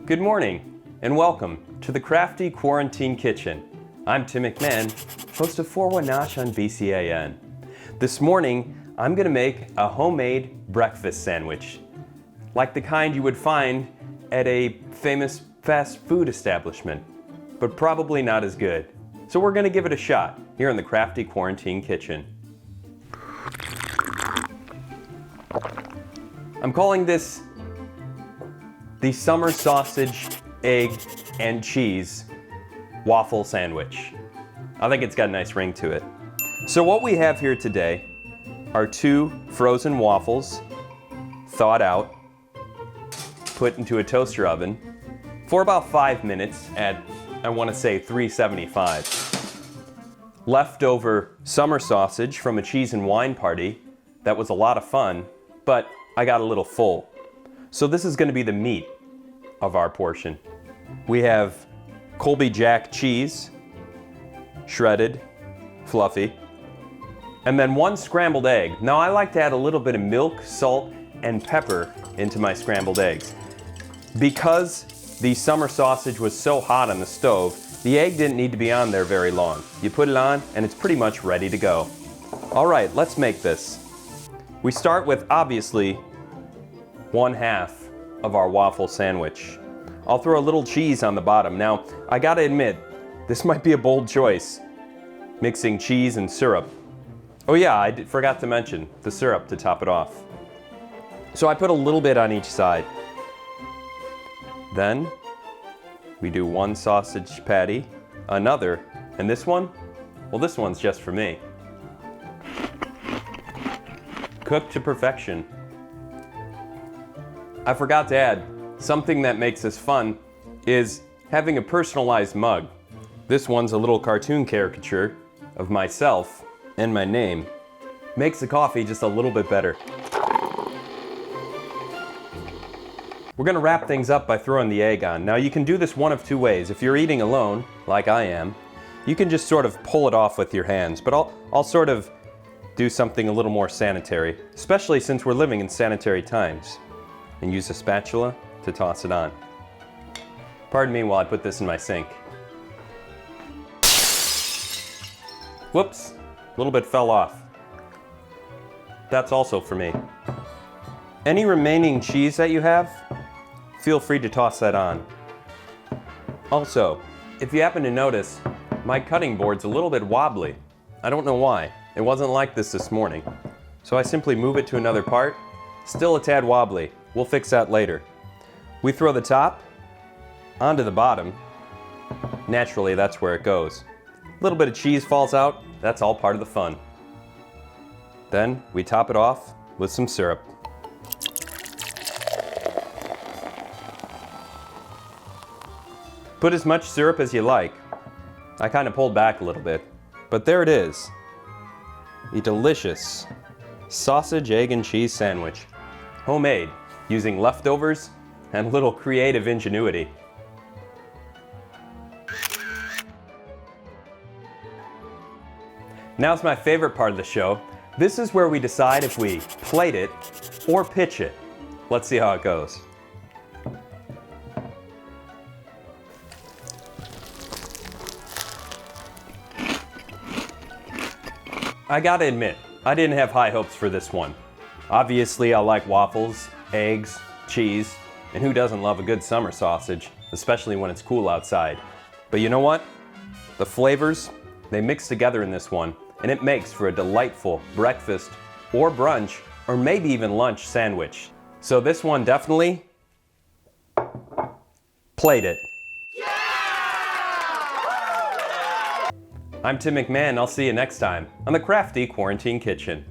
Good morning and welcome to the Crafty Quarantine Kitchen. I'm Tim McMahon, host of One Nosh on BCAN. This morning, I'm gonna make a homemade breakfast sandwich, like the kind you would find at a famous fast food establishment, but probably not as good. So we're gonna give it a shot here in the Crafty Quarantine Kitchen. I'm calling this the summer sausage, egg, and cheese waffle sandwich. I think it's got a nice ring to it. So what we have here today are 2 frozen waffles, thawed out, put into a toaster oven for about 5 minutes at, I want to say, 375. Leftover summer sausage from a cheese and wine party that was a lot of fun, but I got a little full. So this is going to be the meat of our portion. We have Colby Jack cheese, shredded, fluffy, and then 1 scrambled egg. Now I like to add a little bit of milk, salt, and pepper into my scrambled eggs. Because the summer sausage was so hot on the stove, the egg didn't need to be on there very long. You put it on and it's pretty much ready to go. All right, let's make this. We start with, obviously, 1/2 of our waffle sandwich. I'll throw a little cheese on the bottom. Now, I gotta admit, this might be a bold choice, mixing cheese and syrup. Oh yeah, I forgot to mention the syrup to top it off. So I put a little bit on each side. Then, we do 1 sausage patty, another, and this one? Well, this one's just for me. Cooked to perfection. I forgot to add, something that makes this fun is having a personalized mug. This one's a little cartoon caricature of myself and my name. Makes the coffee just a little bit better. We're gonna wrap things up by throwing the egg on. Now you can do this one of 2 ways. If you're eating alone, like I am, you can just sort of pull it off with your hands, but I'll sort of do something a little more sanitary, especially since we're living in sanitary times, and use a spatula to toss it on. Pardon me while I put this in my sink. Whoops, a little bit fell off. That's also for me. Any remaining cheese that you have, feel free to toss that on. Also, if you happen to notice, my cutting board's a little bit wobbly. I don't know why. It wasn't like this morning. So I simply move it to another part. Still a tad wobbly. We'll fix that later. We throw the top onto the bottom. Naturally, that's where it goes. A little bit of cheese falls out. That's all part of the fun. Then we top it off with some syrup. Put as much syrup as you like. I kind of pulled back a little bit, but there it is. A delicious sausage, egg, and cheese sandwich. Homemade, using leftovers and a little creative ingenuity. Now's my favorite part of the show. This is where we decide if we plate it or pitch it. Let's see how it goes. I gotta admit, I didn't have high hopes for this one. Obviously, I like waffles, eggs, cheese, and who doesn't love a good summer sausage, especially when it's cool outside. But you know what? The flavors, they mix together in this one, and it makes for a delightful breakfast or brunch or maybe even lunch sandwich. So this one definitely played it. I'm Tim McMahon. I'll see you next time on the Crafty Quarantine Kitchen.